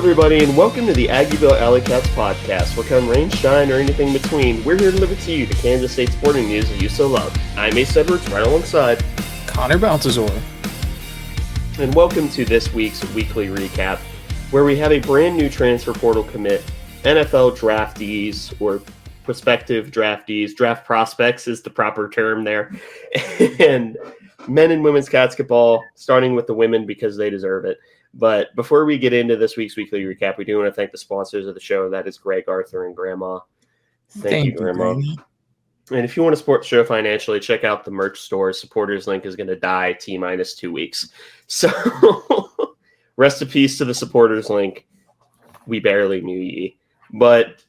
everybody, and welcome to the Aggieville Alleycats podcast, where come rain, shine, or anything between, we're here to deliver to you the Kansas State sporting news that you so love. I'm Ace Edwards, right alongside Connor Baltazar. And welcome to this week's weekly recap, where we have a brand new transfer portal commit, NFL draftees, or prospective draftees, draft prospects is the proper term there, and men and women's basketball, starting with the women because they deserve it. But before we get into this week's weekly recap, we do want to thank the sponsors of the show. That is Greg, Arthur, and Grandma. Thank you, Grandma. And if you want to support the show financially, check out the merch store. Supporters link is going to die T-minus 2 weeks. So rest in peace to the supporters link. We barely knew ye. But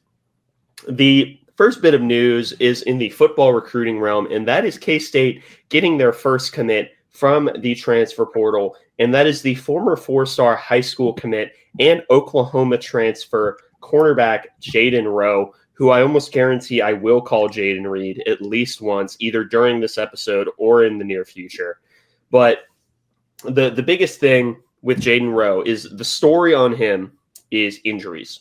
the first bit of news is in the football recruiting realm, and that is K-State getting their first commit from the transfer portal, and that is the former four-star high school commit and Oklahoma transfer cornerback Jaden Rowe, who I almost guarantee I will call Jaden Reed at least once, either during this episode or in the near future. But the biggest thing with Jaden Rowe is the story on him is injuries.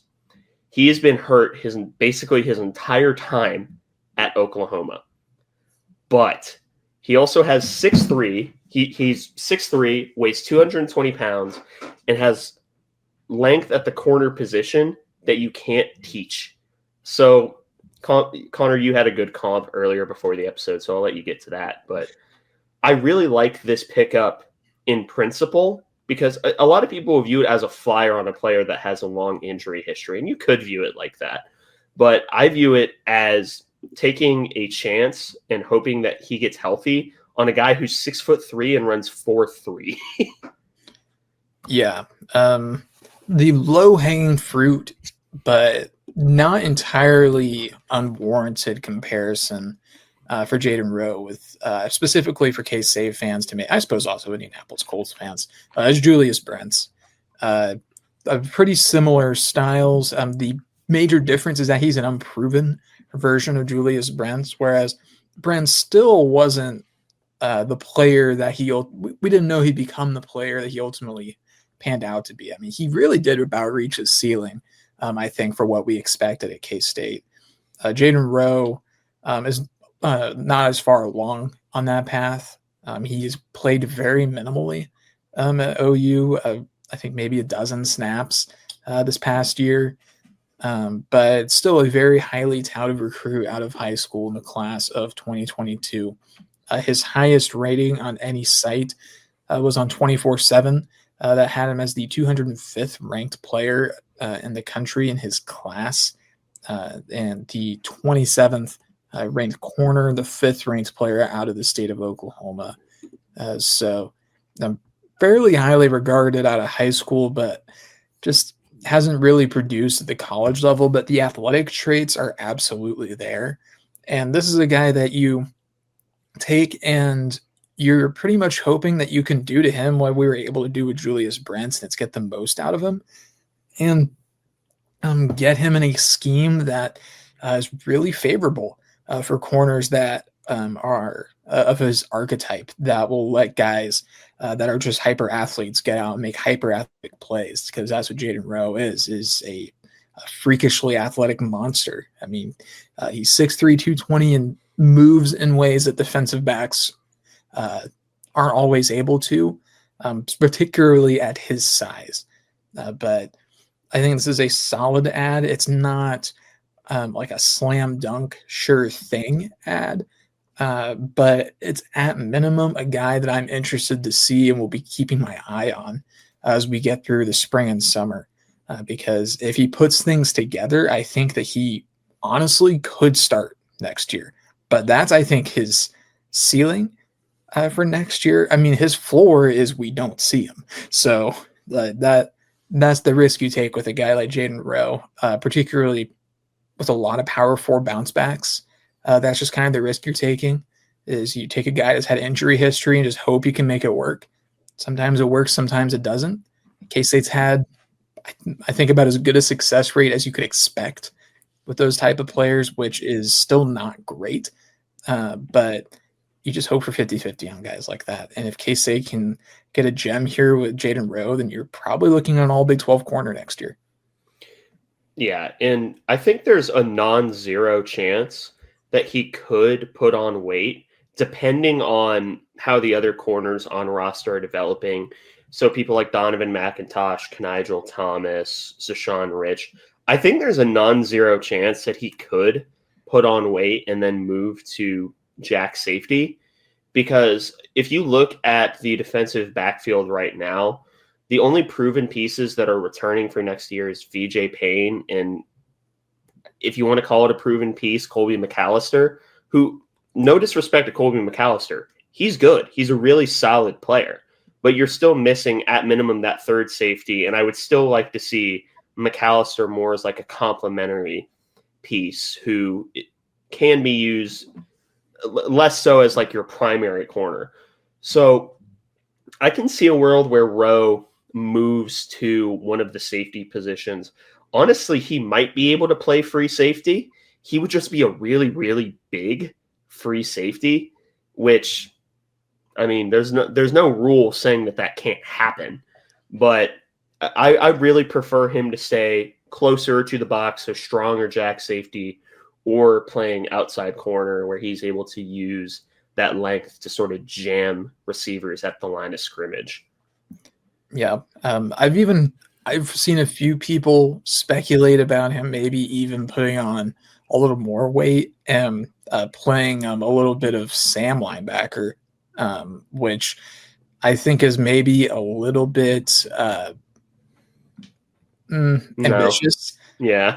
He has been hurt basically his entire time at Oklahoma. But he also has 6'3". He's 6'3", weighs 220 pounds, and has length at the corner position that you can't teach. So, Connor, you had a good comp earlier before the episode, so I'll let you get to that. But I really like this pickup in principle because a lot of people view it as a flyer on a player that has a long injury history, and you could view it like that. But I view it as taking a chance and hoping that he gets healthy on a guy who's 6'3" and runs 4.3. Yeah. The low-hanging fruit, but not entirely unwarranted comparison for Jaden Rowe, with specifically for K-State fans to me. I suppose also Indianapolis Colts fans, as Julius Brents. Pretty similar styles. The major difference is that he's an unproven version of Julius Brents, whereas Brents still wasn't the player that we didn't know he'd become the player that he ultimately panned out to be. I mean, he really did about reach his ceiling, I think, for what we expected at K-State. Jaden Rowe is not as far along on that path. He's played very minimally at OU, I think maybe a dozen snaps this past year, but still a very highly touted recruit out of high school in the class of 2022. His highest rating on any site was on 24/7. That had him as the 205th ranked player in the country in his class, and the 27th ranked corner, the 5th ranked player out of the state of Oklahoma. So fairly highly regarded out of high school, but just hasn't really produced at the college level. But the athletic traits are absolutely there. And this is a guy that you take and you're pretty much hoping that you can do to him what we were able to do with Julius Brents, and it's get the most out of him and get him in a scheme that is really favorable for corners that are of his archetype, that will let guys that are just hyper athletes get out and make hyper athletic plays, because that's what Jaden Rowe is a freakishly athletic monster. I mean, he's 6'3", 220, and moves in ways that defensive backs aren't always able to, particularly at his size. But I think this is a solid ad. It's not like a slam dunk sure thing ad, but it's at minimum a guy that I'm interested to see and will be keeping my eye on as we get through the spring and summer. Because if he puts things together, I think that he honestly could start next year. But that's, I think, his ceiling for next year. I mean, his floor is we don't see him. So that's the risk you take with a guy like Jaden Rowe, particularly with a lot of power 4 bounce backs. That's just kind of the risk you're taking, is you take a guy that's had injury history and just hope you can make it work. Sometimes it works, sometimes it doesn't. K-State's had, I think, about as good a success rate as you could expect with those type of players, which is still not great. But you just hope for 50-50 on guys like that. And if K-State can get a gem here with Jaden Rowe, then you're probably looking at an all Big 12 corner next year. Yeah, and I think there's a non-zero chance that he could put on weight depending on how the other corners on roster are developing. So people like Donovan McIntosh, Kenigel Thomas, Sashawn Rich. I think there's a non-zero chance that he could put on weight and then move to jack safety. Because if you look at the defensive backfield right now, the only proven pieces that are returning for next year is VJ Payne and, if you want to call it a proven piece, Colby McAllister, who, no disrespect to Colby McAllister, he's good. He's a really solid player, but you're still missing at minimum that third safety. And I would still like to see McAllister more as like a complementary piece who can be used less so as like your primary corner. So I can see a world where Rowe moves to one of the safety positions. Honestly, he might be able to play free safety. He would just be a really, really big free safety, which, I mean, there's no rule saying that can't happen. But I really prefer him to stay closer to the box, so stronger jack safety, or playing outside corner where he's able to use that length to sort of jam receivers at the line of scrimmage. Yeah. I've seen a few people speculate about him maybe even putting on a little more weight and playing a little bit of Sam linebacker, which I think is maybe a little bit ambitious. Yeah.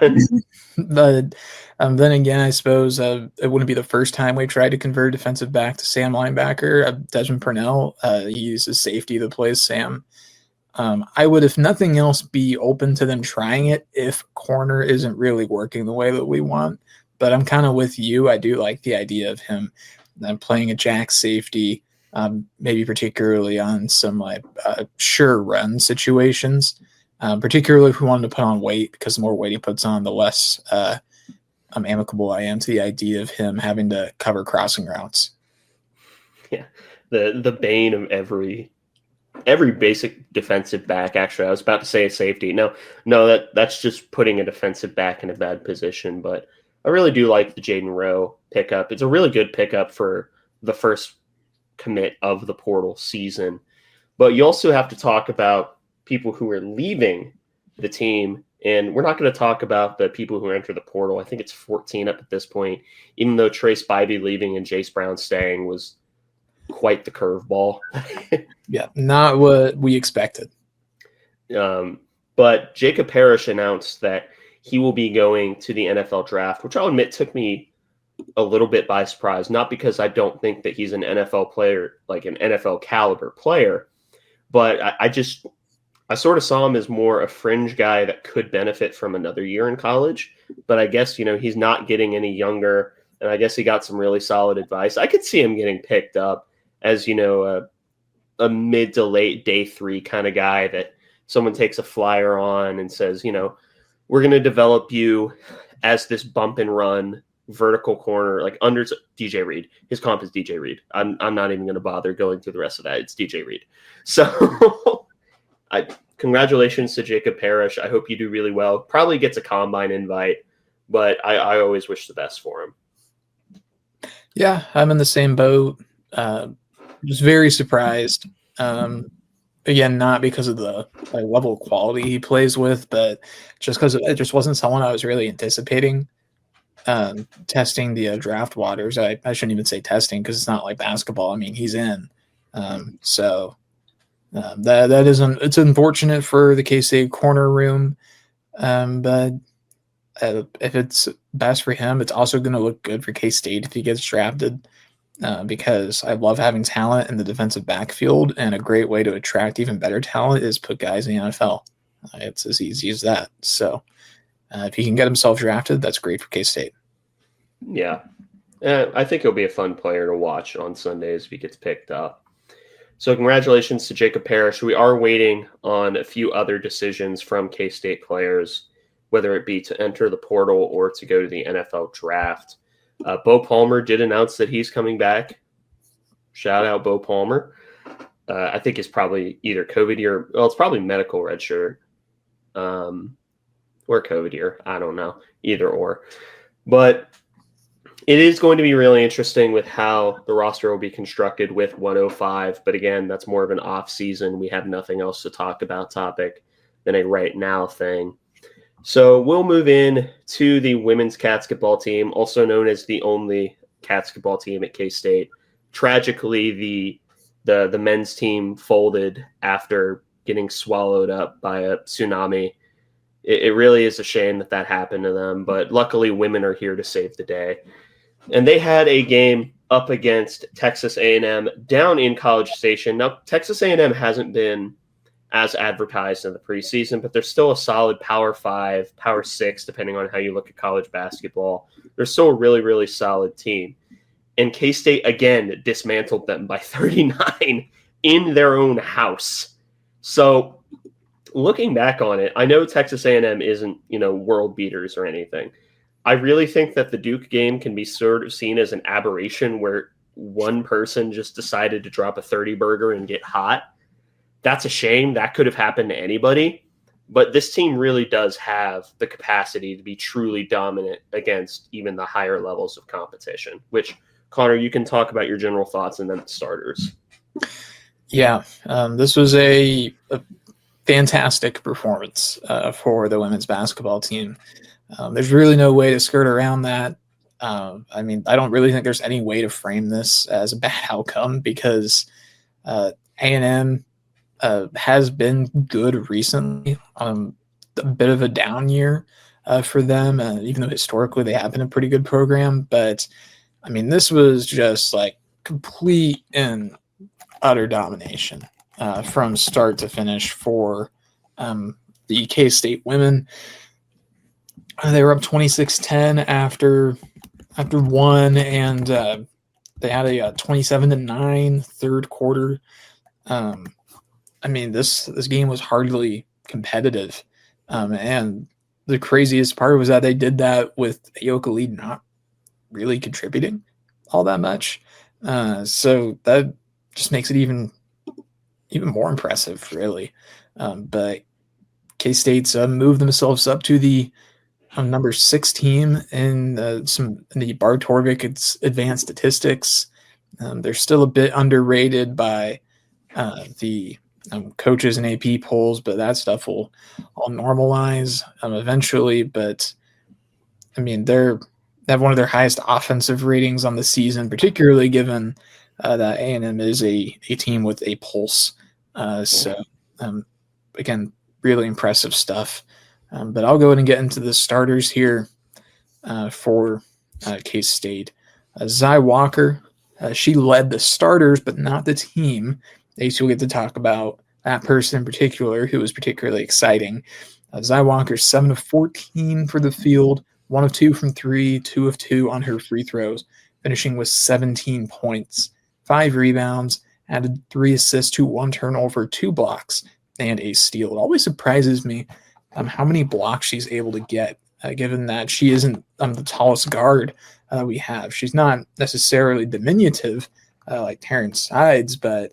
But then again, I suppose it wouldn't be the first time we've tried to convert defensive back to Sam linebacker. Desmond Purnell, he uses safety that plays Sam. I would, if nothing else, be open to them trying it if corner isn't really working the way that we want. But I'm kind of with you. I do like the idea of him playing a jack safety, maybe particularly on some sure run situations, particularly if we wanted to put on weight, because the more weight he puts on, the less amicable I am to the idea of him having to cover crossing routes. Yeah, the bane of every basic defensive back. Actually, I was about to say a safety. No, that's just putting a defensive back in a bad position. But I really do like the Jaden Rowe pickup. It's a really good pickup for the first commit of the portal season. But you also have to talk about people who are leaving the team. And we're not going to talk about the people who enter the portal. I think it's 14 up at this point, even though Trace Bybee leaving and Jace Brown staying was quite the curveball. Yeah, not what we expected. But Jacob Parrish announced that he will be going to the NFL draft, which I'll admit took me a little bit by surprise, not because I don't think that he's an NFL player, like an NFL caliber player, but I sort of saw him as more a fringe guy that could benefit from another year in college. But I guess, he's not getting any younger, and I guess he got some really solid advice. I could see him getting picked up as, a mid to late day 3 kind of guy that someone takes a flyer on and says, we're going to develop you as this bump and run vertical corner, like under DJ Reed. His comp is DJ Reed. I'm not even going to bother going through the rest of that. It's DJ Reed. So congratulations to Jacob Parrish. I hope you do really well. Probably gets a combine invite, but I always wish the best for him. Yeah, I'm in the same boat. Was very surprised. Again, not because of the level of quality he plays with, but just because it just wasn't someone I was really anticipating testing the draft waters. I shouldn't even say testing because it's not like basketball. I mean, he's in. So that isn't. It's unfortunate for the K-State corner room, but if it's best for him, it's also going to look good for K-State if he gets drafted. Because I love having talent in the defensive backfield, and a great way to attract even better talent is put guys in the NFL. It's as easy as that. So if he can get himself drafted, that's great for K-State. Yeah. I think he'll be a fun player to watch on Sundays if he gets picked up. So congratulations to Jacob Parrish. We are waiting on a few other decisions from K-State players, whether it be to enter the portal or to go to the NFL draft. Bo Palmer did announce that he's coming back. Shout out Bo Palmer. I think it's probably either COVID year. Well, it's probably medical redshirt. Or or COVID year. I don't know, either or. But it is going to be really interesting with how the roster will be constructed with 105. But again, that's more of an off season. We have nothing else to talk about topic than a right now thing. So we'll move in to the women's basketball team, also known as the only basketball team at K-State. Tragically, the men's team folded after getting swallowed up by a tsunami. It really is a shame that happened to them, but luckily women are here to save the day. And they had a game up against Texas A&M down in College Station. Now, Texas A&M hasn't been as advertised in the preseason, but they're still a solid Power 5, Power 6, depending on how you look at college basketball. They're still a really, really solid team. And K-State, again, dismantled them by 39 in their own house. So looking back on it, I know Texas A&M isn't, world beaters or anything. I really think that the Duke game can be sort of seen as an aberration where one person just decided to drop a 30 burger and get hot. That's a shame. That could have happened to anybody. But this team really does have the capacity to be truly dominant against even the higher levels of competition, which, Connor, you can talk about your general thoughts and then the starters. Yeah, this was a fantastic performance for the women's basketball team. There's really no way to skirt around that. I don't really think there's any way to frame this as a bad outcome because A&M has been good recently. A bit of a down year for them, even though historically they have been a pretty good program. But, this was just like complete and utter domination from start to finish for the K-State women. They were up 26-10 after one, and they had a 27-9 third quarter. This game was hardly competitive, and the craziest part was that they did that with Ayoka Lee not really contributing all that much. So that just makes it even more impressive, really. But K-State's moved themselves up to the number 6 team in the Bart Torvik advanced statistics. They're still a bit underrated by the coaches and AP polls, but that stuff will all normalize eventually. But they have one of their highest offensive ratings on the season, particularly given that A&M is a team with a pulse. Again, really impressive stuff. But I'll go ahead and get into the starters here for K-State. Zy Walker, she led the starters, but not the team. Ace will get to talk about that person in particular, who was particularly exciting. Zy Walker, 7 of 14 for the field, 1 of 2 from 3, 2 of 2 on her free throws, finishing with 17 points, 5 rebounds, added 3 assists to 1 turnover, 2 blocks, and a steal. It always surprises me how many blocks she's able to get, given that she isn't the tallest guard we have. She's not necessarily diminutive like Terrence Sides, but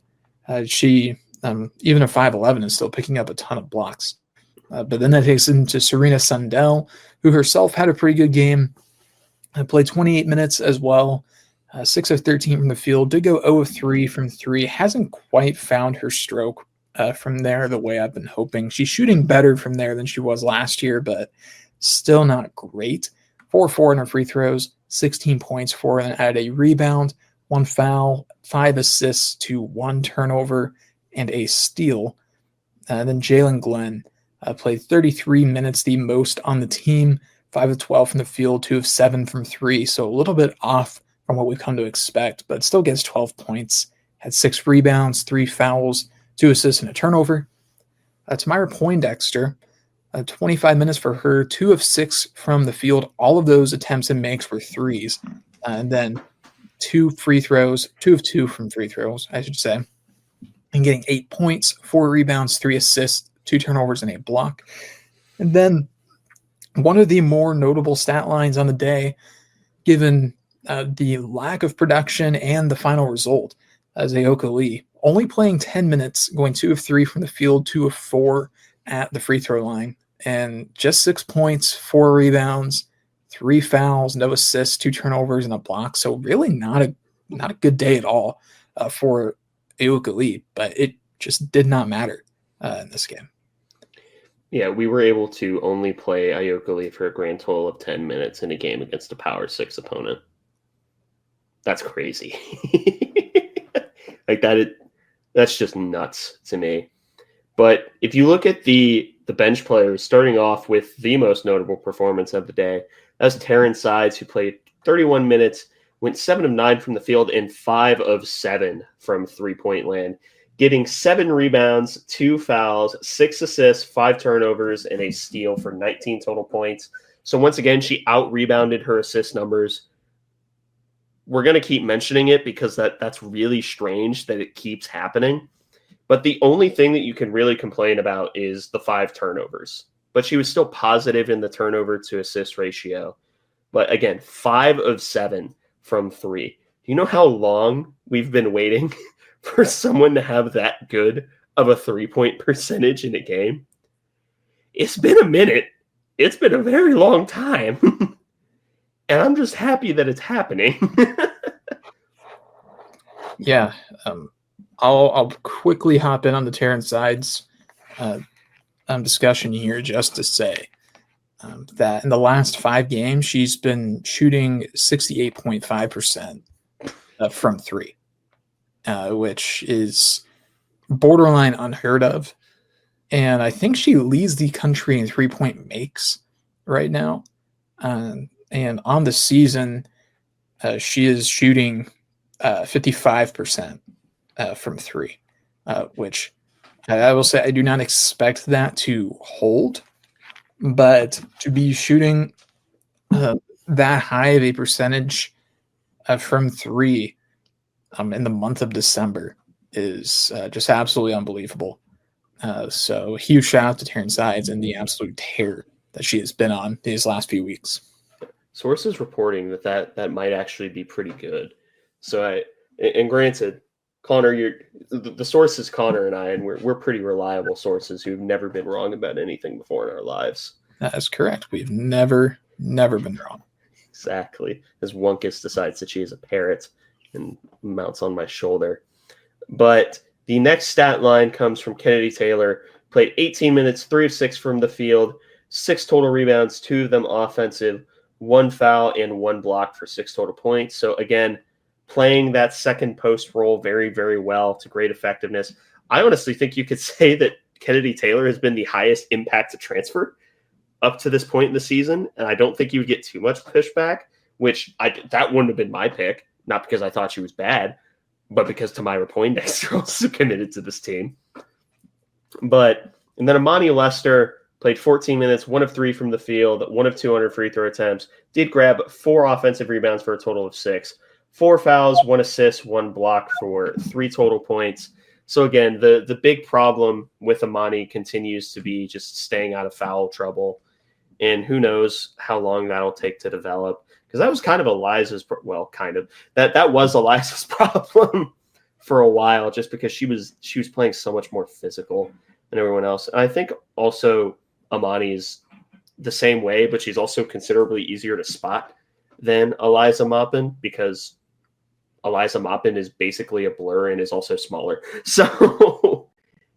she, even at 5'11", is still picking up a ton of blocks. But then that takes into Serena Sundell, who herself had a pretty good game. Played 28 minutes as well, 6 of 13 from the field, did go 0 of 3 from 3, hasn't quite found her stroke from there the way I've been hoping. She's shooting better from there than she was last year, but still not great. 4-4 in her free throws, 16 points for her, and added a rebound, 1 foul, 5 assists to 1 turnover, and a steal. Then Jalen Glenn played 33 minutes, the most on the team, 5 of 12 from the field, 2 of 7 from 3, so a little bit off from what we've come to expect, but still gets 12 points, had 6 rebounds, 3 fouls, 2 assists and a turnover. Tamira Poindexter, 25 minutes for her, 2 of 6 from the field. All of those attempts and makes were threes. And then 2 free throws, 2 of 2 from free throws, I should say. And getting 8 points, 4 rebounds, 3 assists, 2 turnovers, and a block. And then one of the more notable stat lines on the day, given the lack of production and the final result, Ayoka Lee, only playing 10 minutes, going 2 of 3 from the field, 2 of 4 at the free throw line, and just 6 points, 4 rebounds, 3 fouls, no assists, 2 turnovers, and a block. So really not a good day at all for Aggieville, but it just did not matter in this game. Yeah, we were able to only play Aggieville for a grand total of 10 minutes in a game against a Power 6 opponent. That's crazy. Like that's just nuts to me. But if you look at the bench players, starting off with the most notable performance of the day, that's Taryn Sides, who played 31 minutes, went 7 of 9 from the field, and 5 of 7 from three-point land, getting 7 rebounds, 2 fouls, 6 assists, 5 turnovers, and a steal for 19 total points. So once again, she out-rebounded her assist numbers. We're going to keep mentioning it because that's really strange that it keeps happening. But the only thing that you can really complain about is the 5 turnovers. But she was still positive in the turnover to assist ratio. But again, 5 of 7 from 3. Do you know how long we've been waiting for someone to have that good of a 3-point percentage in a game? It's been a minute. It's been a very long time. And I'm just happy that it's happening. Yeah. I'll quickly hop in on the Taryn Sides discussion here just to say that in the last 5 games, she's been shooting 68.5% from 3, which is borderline unheard of. And I think she leads the country in 3-point makes right now. And on the season, she is shooting 55% from 3, which I will say I do not expect that to hold, but to be shooting that high of a percentage from 3 in the month of December is just absolutely unbelievable. So huge shout out to Taryn Sides and the absolute tear that she has been on these last few weeks. Sources reporting that might actually be pretty good. So and granted, Connor, the source is Connor and I, and we're pretty reliable sources who've never been wrong about anything before in our lives. That is correct. We've never been wrong. Exactly. As Wunkus decides that she is a parrot and mounts on my shoulder. But the next stat line comes from Kennedy Taylor. Played 18 minutes, 3 of 6 from the field, 6 total rebounds, 2 of them offensive, 1 foul, and 1 block for 6 total points. So again, playing that second post role very, very well to great effectiveness. I honestly think you could say that Kennedy Taylor has been the highest impact transfer up to this point in the season, and I don't think you would get too much pushback, which that wouldn't have been my pick, not because I thought she was bad, but because Tamira Poindexter also committed to this team. And then Amani Lester played 14 minutes, 1 of 3 from the field, 1 of 2 on free throw attempts, did grab 4 offensive rebounds for a total of 6, 4 fouls, 1 assist, 1 block for 3 total points. So again, the big problem with Amani continues to be just staying out of foul trouble. And who knows how long that'll take to develop. Because that was kind of Eliza's, that was Eliza's problem for a while, just because she was playing so much more physical than everyone else. And I think also Amani's the same way, but she's also considerably easier to spot than Eliza Maupin, because Eliza Maupin is basically a blur and is also smaller. So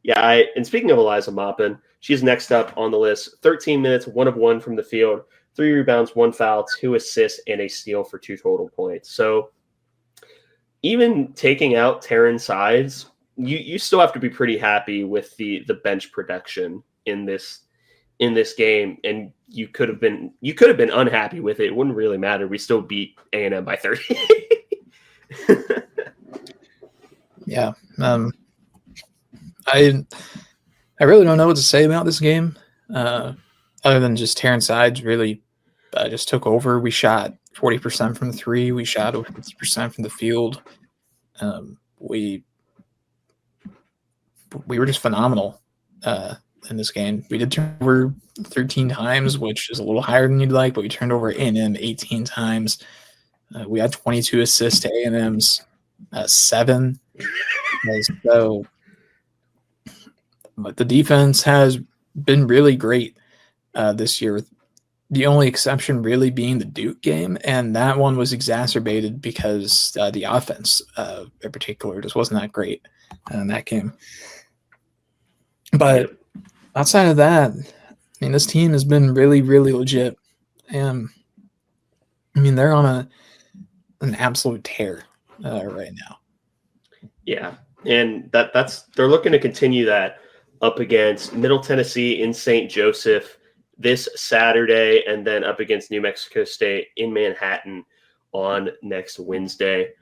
yeah, and speaking of Eliza Maupin, she's next up on the list. 13 minutes, 1 of 1 from the field, 3 rebounds, 1 foul, 2 assists, and a steal for 2 total points. So even taking out Taryn Sides, you still have to be pretty happy with the bench production in this game, and you could have been unhappy with it. It wouldn't really matter. We still beat A&M by 30. Yeah. I really don't know what to say about this game, other than just Taryn Sides really just took over. We shot 40% from the 3. We shot over 50% from the field. We were just phenomenal in this game. We did turn over 13 times, which is a little higher than you'd like, but we turned over A&M 18 times. We had 22 assists to A&M's 7. So, but the defense has been really great this year, with the only exception really being the Duke game, and that one was exacerbated because the offense in particular just wasn't that great in that game. But outside of that, I mean, this team has been really, really legit. And I mean, they're on an absolute tear right now. Yeah, and they're looking to continue that up against Middle Tennessee in St. Joseph this Saturday, and then up against New Mexico State in Manhattan on next Wednesday.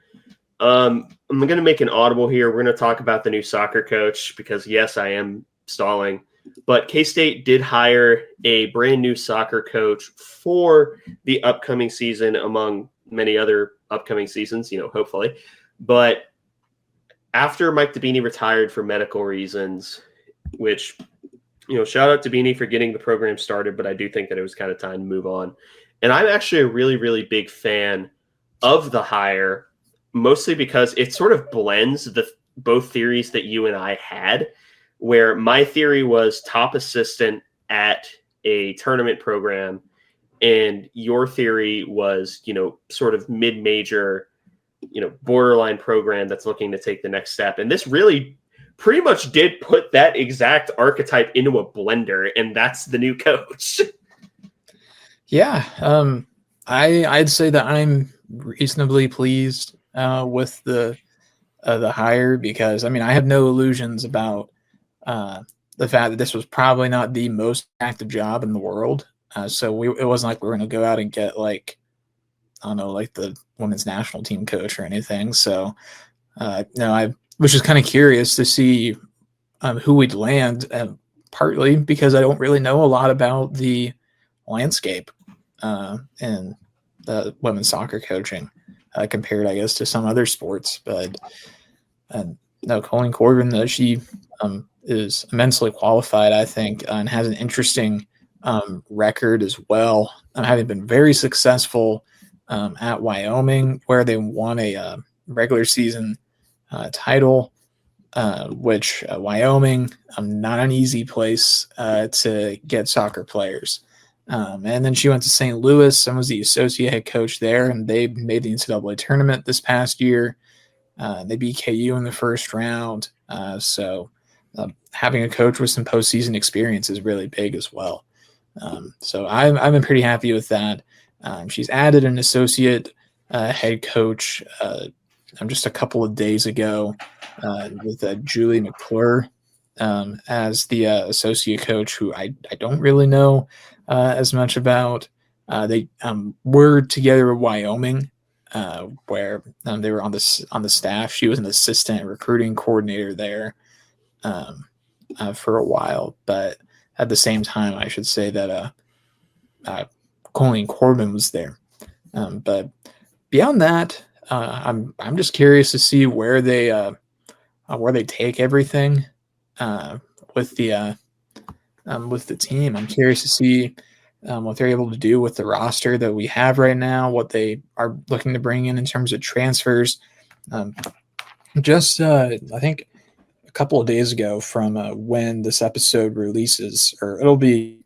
I'm going to make an audible here. We're going to talk about the new soccer coach because, yes, I am stalling. But K-State did hire a brand new soccer coach for the upcoming season, among many other upcoming seasons, hopefully. But after Mike DeBeanie retired for medical reasons, which, shout out to Beanie for getting the program started, but I do think that it was kind of time to move on. And I'm actually a really, really big fan of the hire, mostly because it sort of blends both theories that you and I had, where my theory was top assistant at a tournament program, and your theory was, sort of mid-major, borderline program that's looking to take the next step. And this really pretty much did put that exact archetype into a blender, and that's the new coach. Yeah, I'd say that I'm reasonably pleased with the hire, because I mean, I have no illusions about the fact that this was probably not the most active job in the world. So it wasn't like we were going to go out and get like, I don't know, like the women's national team coach or anything. So no, I was just kind of curious to see who we'd land, partly because I don't really know a lot about the landscape in the women's soccer coaching compared, I guess, to some other sports. But no, Colleen Corbin, she is immensely qualified, I think, and has an interesting record as well, having been very successful at Wyoming, where they won a regular season title, which Wyoming, not an easy place to get soccer players. And then she went to St. Louis and was the associate head coach there, and they made the NCAA tournament this past year. They beat KU in the first round. So having a coach with some postseason experience is really big as well. So I've been pretty happy with that. She's added an associate head coach just a couple of days ago with Julie McClure as the associate coach, who I don't really know as much about. They were together in Wyoming, where they were on the staff. She was an assistant recruiting coordinator there for a while, but at the same time, I should say that Colleen Corbin was there. But beyond that, I'm just curious to see where they take everything with the team. I'm curious to see what they're able to do with the roster that we have right now, what they are looking to bring in terms of transfers. I think a couple of days ago from when this episode releases, or it'll be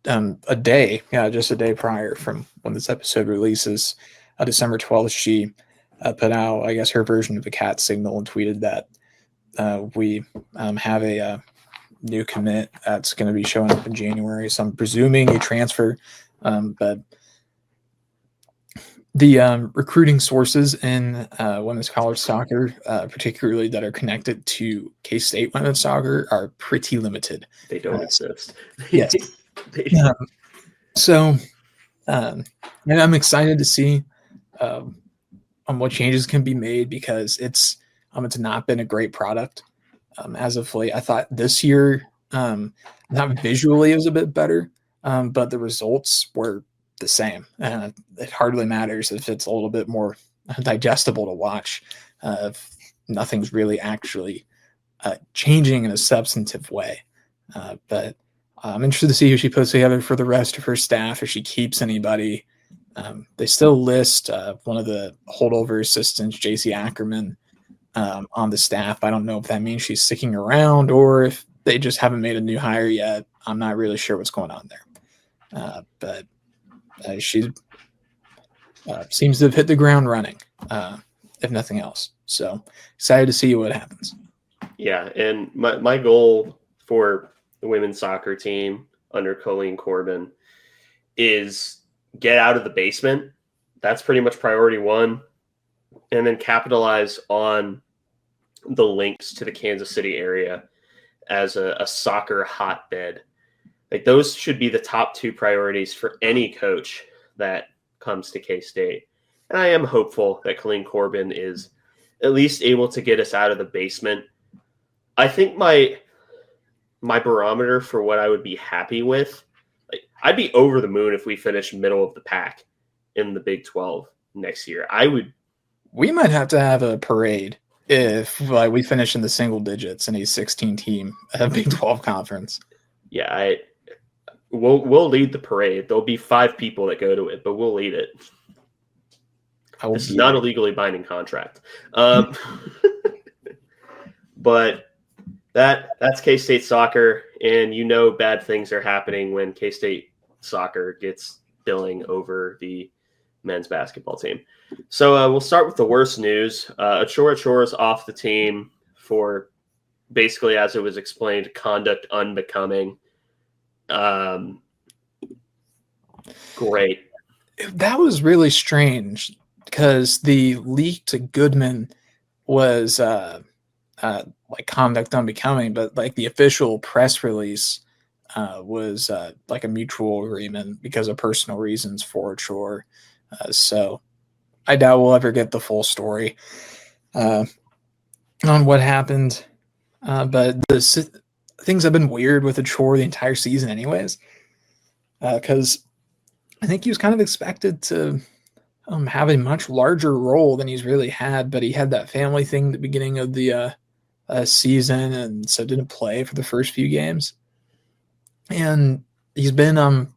just a day prior from when this episode releases, December 12th, she put out, I guess, her version of the cat signal and tweeted that we have a new commit that's going to be showing up in January. So I'm presuming a transfer, but the recruiting sources in women's college soccer, particularly that are connected to K-State women's soccer, are pretty limited. They don't exist. Yes. So and I'm excited to see on what changes can be made, because it's not been a great product as of late. I thought this year, not visually, it was a bit better, but the results were the same. It hardly matters if it's a little bit more digestible to watch. If nothing's really actually changing in a substantive way. But I'm interested to see who she puts together for the rest of her staff, if she keeps anybody. They still list one of the holdover assistants, JC Ackerman, on the staff. I don't know if that means she's sticking around or if they just haven't made a new hire yet. I'm not really sure what's going on there. But she seems to have hit the ground running, if nothing else. So excited to see what happens. Yeah, and my goal for the women's soccer team under Colleen Corbin is get out of the basement. That's pretty much priority one. And then capitalize on the links to the Kansas City area as a soccer hotbed. Like those should be the top two priorities for any coach that comes to K-State. And I am hopeful that Colleen Corbin is at least able to get us out of the basement. I think my barometer for what I would be happy with, like, I'd be over the moon if we finish middle of the pack in the Big 12 next year. We might have to have a parade if we finish in the single digits in a 16-team Big 12 conference. Yeah, we'll lead the parade. There'll be 5 people that go to it, but we'll lead it. This is not a legally binding contract. But that's K-State soccer, and bad things are happening when K-State soccer gets billing over the men's basketball team. So we'll start with the worst news. Achor is off the team for basically, as it was explained, conduct unbecoming. Great. That was really strange because the leak to Goodman was conduct unbecoming, but the official press release was a mutual agreement because of personal reasons for Achor. So I doubt we'll ever get the full story on what happened. But things have been weird with Achor the entire season anyways, because I think he was kind of expected to have a much larger role than he's really had, but he had that family thing at the beginning of the season, and so didn't play for the first few games. And he's been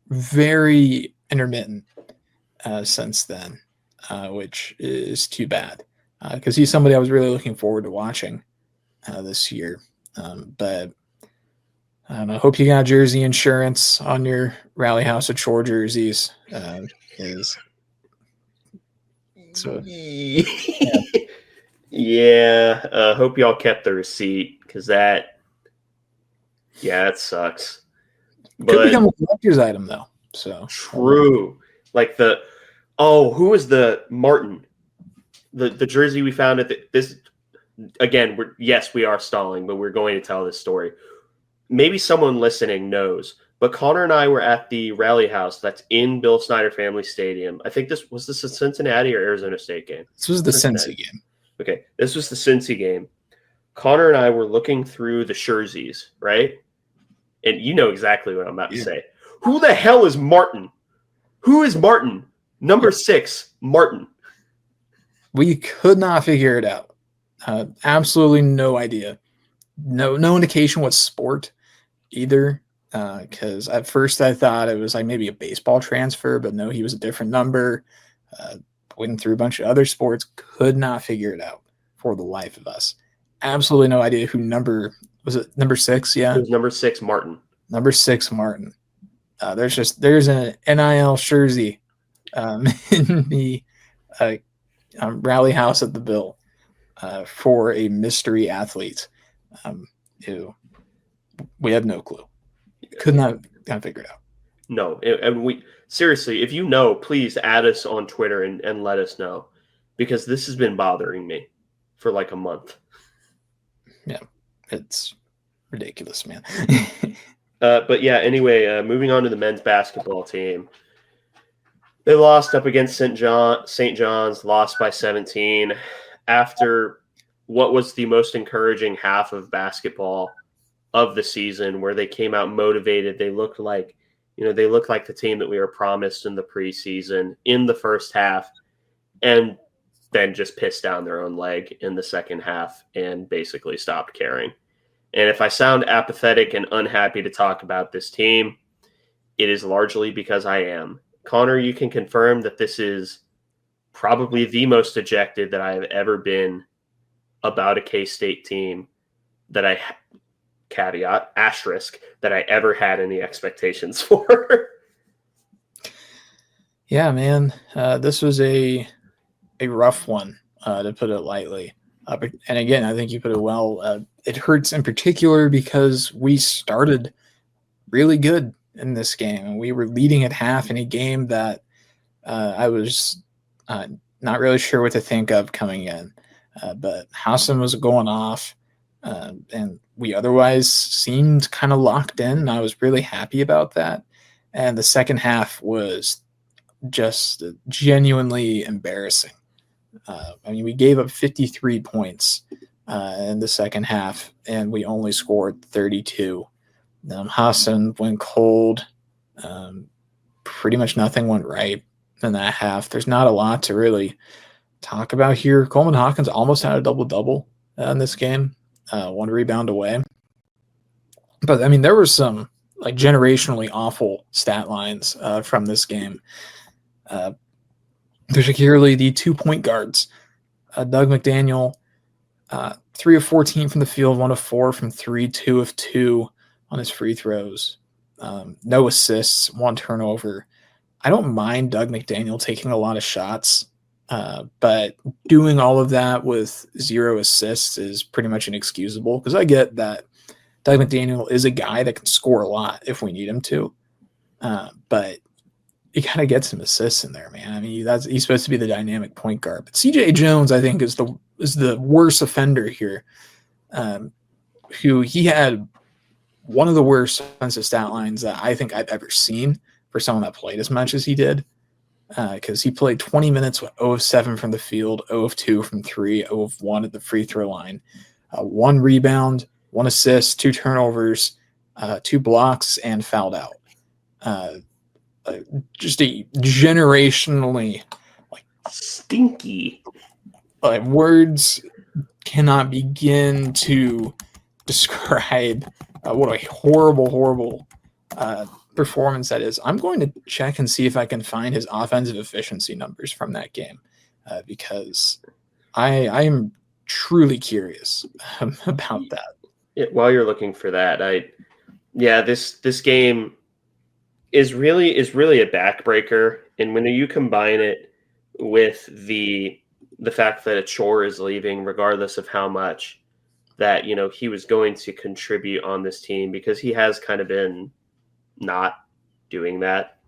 very intermittent since then, which is too bad because he's somebody I was really looking forward to watching this year. But I don't know. I hope you got jersey insurance on your Rally House Achor jerseys. Yeah. Hope y'all kept the receipt because it sucks. Could become a collector's item though. So true. Who was the Martin? The jersey we found at this again. We are stalling, but we're going to tell this story. Maybe someone listening knows, but Connor and I were at the Rally House that's in Bill Snyder Family Stadium. I think was this a Cincinnati or Arizona State game? This was the Cincy game. Okay, this was the Cincy game. Connor and I were looking through the jerseys, right? And you know exactly what I'm about to say. Who the hell is Martin? Who is Martin? Number 6, Martin. We could not figure it out. Absolutely no idea. No indication what sport either. Because at first I thought it was maybe a baseball transfer, but no, he was a different number. Went through a bunch of other sports, could not figure it out for the life of us. Absolutely no idea who was it number 6? Yeah, it was number 6, Martin. Number 6, Martin. There's an NIL jersey in the Rally House at the Bill for a mystery athlete. Who we have no clue. Could not figure it out. No, and we seriously, if you know, please add us on Twitter and let us know, because this has been bothering me for a month. Yeah, it's ridiculous, man. But yeah, anyway, moving on to the men's basketball team. They lost up against St. John's, lost by 17 after what was the most encouraging half of basketball of the season, where they came out motivated. They looked like the team that we were promised in the preseason in the first half, and then just pissed down their own leg in the second half and basically stopped caring. And if I sound apathetic and unhappy to talk about this team, it is largely because I am. Connor, you can confirm that this is probably the most dejected that I have ever been about a K-State team that I caveat, asterisk, that I ever had any expectations for. Yeah, man. This was a rough one, to put it lightly. And again, I think you put it well. It hurts in particular because we started really good in this game, and we were leading at half in a game that I was not really sure what to think of coming in. But Hassan was going off, and we otherwise seemed kind of locked in. And I was really happy about that. And the second half was just genuinely embarrassing. I mean, we gave up 53 points in the second half, and we only scored 32. Hassan went cold. Pretty much nothing went right in that half. There's not a lot to really talk about here. Coleman Hawkins almost had a double-double in this game, 1 rebound away. But, I mean, there were some like generationally awful stat lines from this game. Particularly the 2-point guards. Doug McDaniel, 3 of 14 from the field, 1 of 4 from 3, 2 of 2 on his free throws. No assists, 1 turnover. I don't mind Doug McDaniel taking a lot of shots, but doing all of that with 0 assists is pretty much inexcusable, because I get that Doug McDaniel is a guy that can score a lot if we need him to, but you gotta get some assists in there, man. I mean, he's supposed to be the dynamic point guard. But CJ Jones, I think, is the worst offender here. Who he had one of the worst offensive stat lines that I think I've ever seen for someone that played as much as he did. Because he played 20 minutes with 0 of 7 from the field, 0 of 2 from 3, 0 of 1 at the free throw line, 1 rebound, 1 assist, 2 turnovers, 2 blocks, and fouled out. Just a generationally stinky. Words cannot begin to describe what a horrible performance that is. I'm going to check and see if I can find his offensive efficiency numbers from that game, because I am truly curious about that. Yeah, while you're looking for that, this game is really a backbreaker, and when you combine it with the fact that a chore is leaving, regardless of how much that he was going to contribute on this team, because he has kind of been not doing that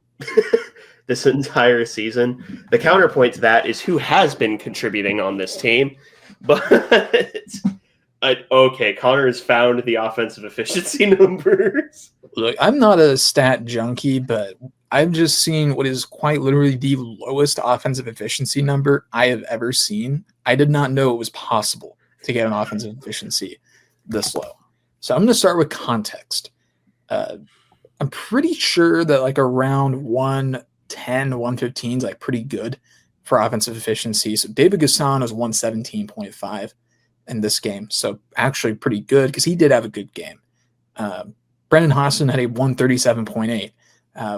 this entire season. The counterpoint to that is who has been contributing on this team, but okay, Connor has found the offensive efficiency numbers. Look, I'm not a stat junkie, but I've just seen what is quite literally the lowest offensive efficiency number I have ever seen. I did not know it was possible to get an offensive efficiency this low. So I'm going to start with context. I'm pretty sure that like around 110, 115 is like pretty good for offensive efficiency. So David Gasson was 117.5 in this game. So actually pretty good, because he did have a good game. Brendan Hassan had a 137.8,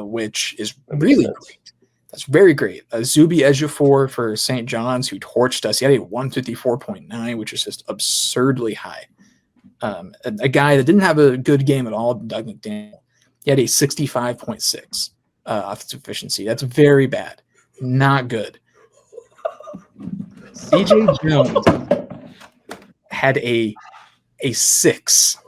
which is really great. That's very great. Zubi Ejiofor for St. John's, who torched us, he had a 154.9, which is just absurdly high. A guy that didn't have a good game at all, Doug McDaniel, he had a 65.6 offensive efficiency. That's very bad. Not good. CJ Jones had a 6.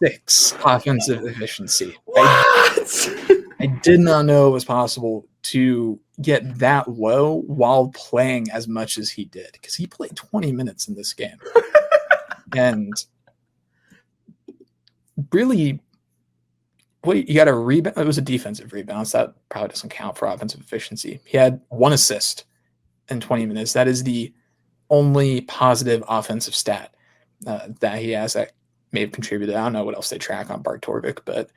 6 offensive efficiency. I did not know it was possible to get that low while playing as much as he did, because he played 20 minutes in this game. And really, you got a rebound. It was a defensive rebound, so that probably doesn't count for offensive efficiency. He had 1 assist in 20 minutes. That is the only positive offensive stat that he has that may have contributed. I don't know what else they track on Bart Torvik, but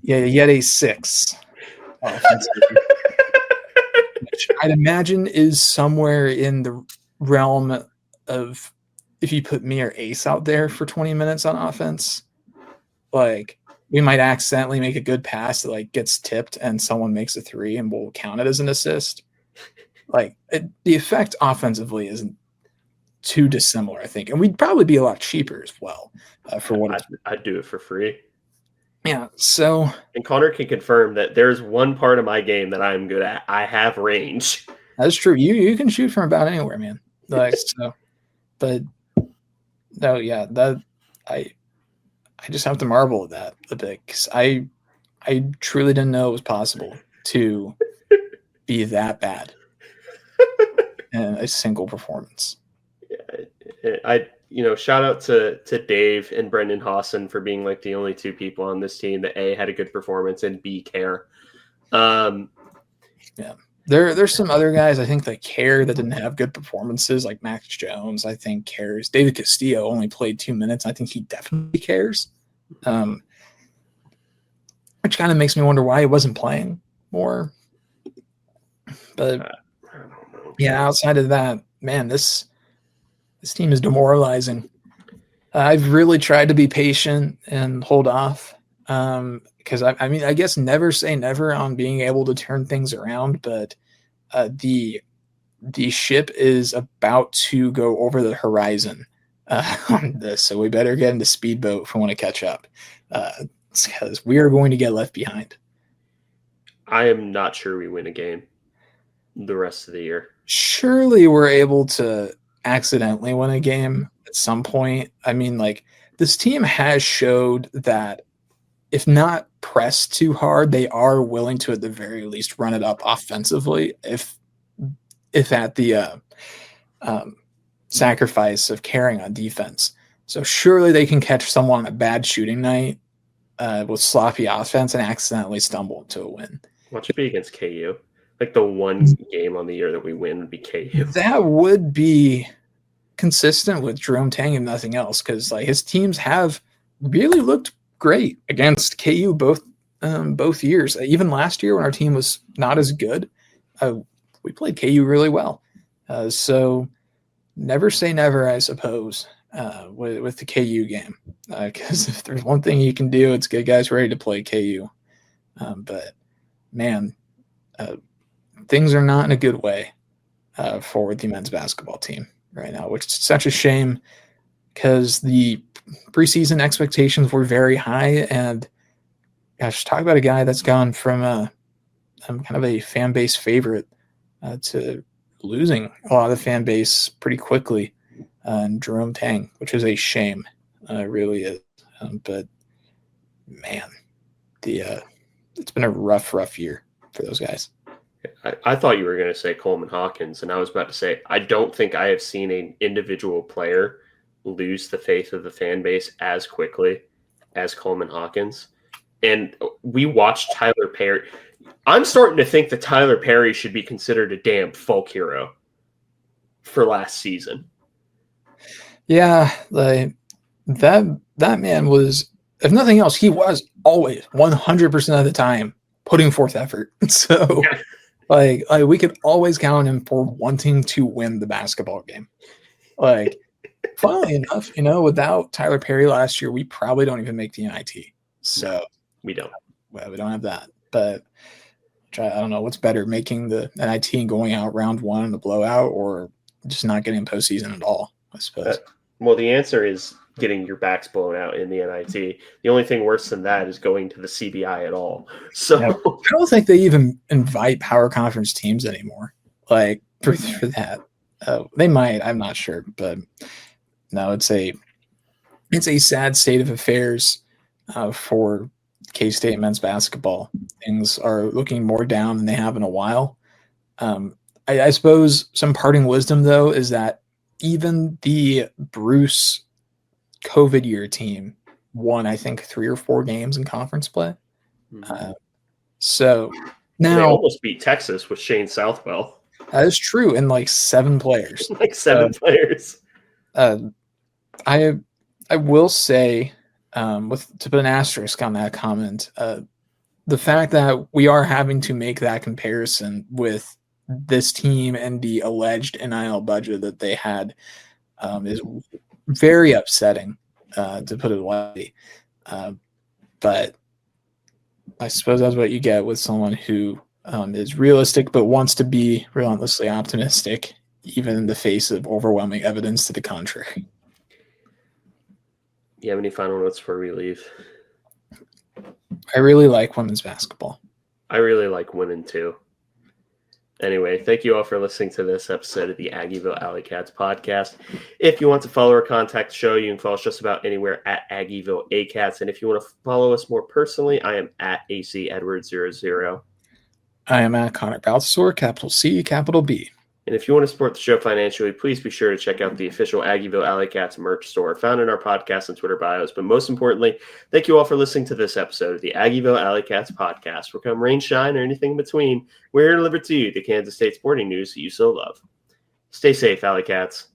yeah, he had a 6 which I'd imagine is somewhere in the realm of, if you put me or Ace out there for 20 minutes on offense, like we might accidentally make a good pass that like gets tipped and someone makes a 3 and we'll count it as an assist. Like the effect offensively isn't too dissimilar, I think. And we'd probably be a lot cheaper as well for what it's I'd do it for free. Yeah, so And Connor can confirm that there's one part of my game that I'm good at. I have range. that's true. You can shoot from about anywhere, man. Like so, but no, yeah, that I just have to marvel at that a bit because I truly didn't know it was possible to be that bad in a single performance. Shout out to Dave and Brendan Hawson for being like the only two people on this team that A, had a good performance, and B, care. Yeah. There's some other guys I think that care that didn't have good performances, like Max Jones, I think cares. David Castillo only played 2 minutes. I think he definitely cares. Which kind of makes me wonder why he wasn't playing more. But yeah, outside of that, man, this team is demoralizing. I've really tried to be patient and hold off because I mean, I guess never say never on being able to turn things around, but the ship is about to go over the horizon on this, so we better get into speedboat if we want to catch up because we are going to get left behind. I am not sure we win a game the rest of the year. Surely we're able to accidentally win a game at some point. I mean, like, this team has showed that if not pressed too hard, they are willing to at the very least run it up offensively if at the sacrifice of carrying on defense. So surely they can catch someone on a bad shooting night with sloppy offense and accidentally stumble into a win. Watch it be against KU. Like the one game on the year that we win would be KU. That would be consistent with Jerome Tang and nothing else, because like his teams have really looked great against KU both years. Even last year when our team was not as good, we played KU really well. So never say never, I suppose, with the KU game, because if there's one thing you can do, it's get guys ready to play KU. But man, things are not in a good way for the men's basketball team right now, which is such a shame because the preseason expectations were very high. And gosh, talk about a guy that's gone from kind of a fan base favorite to losing a lot of the fan base pretty quickly, and Jerome Tang, which is a shame, really is. But man, it's been a rough year for those guys. I thought you were going to say Coleman Hawkins, and I was about to say I don't think I have seen an individual player lose the faith of the fan base as quickly as Coleman Hawkins. And we watched Tyler Perry. I'm starting to think that Tyler Perry should be considered a damn folk hero for last season. Yeah, like that man was, if nothing else, he was always 100% of the time putting forth effort. So Yeah. like we could always count on him for wanting to win the basketball game. Like, funnily enough, without Tyler Perry last year, we probably don't even make the NIT. So we don't. Well, we don't have that. But I don't know what's better, making the NIT and going out round one in the blowout, or just not getting postseason at all, I suppose. Well, the answer is getting your backs blown out in the NIT. The only thing worse than that is going to the CBI at all. So yeah, I don't think they even invite power conference teams anymore. Like for that, they might. I'm not sure, but no, it's a sad state of affairs for K-State men's basketball. Things are looking more down than they have in a while. I suppose some parting wisdom, though, is that even the Bruce COVID year team won, I think, 3 or 4 games in conference play. So now they almost beat Texas with Shane Southwell. That is true, and like 7 players. Players. I will say, to put an asterisk on that comment, the fact that we are having to make that comparison with this team and the alleged NIL budget that they had is very upsetting, to put it lightly. But I suppose that's what you get with someone who is realistic but wants to be relentlessly optimistic even in the face of overwhelming evidence to the contrary. You have any final notes before we leave? I really like women's basketball. I really like winning too. Anyway, thank you all for listening to this episode of the Aggieville Alleycats podcast. If you want to follow or contact the show, you can follow us just about anywhere at Aggieville Alleycats. And if you want to follow us more personally, I am at AC Edward00. I am at Connor Balthasar, capital C, capital B. And if you want to support the show financially, please be sure to check out the official Aggieville Alleycats merch store found in our podcast and Twitter bios. But most importantly, thank you all for listening to this episode of the Aggieville Alleycats podcast. Where come rain, shine, or anything in between, we're here to deliver to you the Kansas State sporting news that you so love. Stay safe, Alleycats.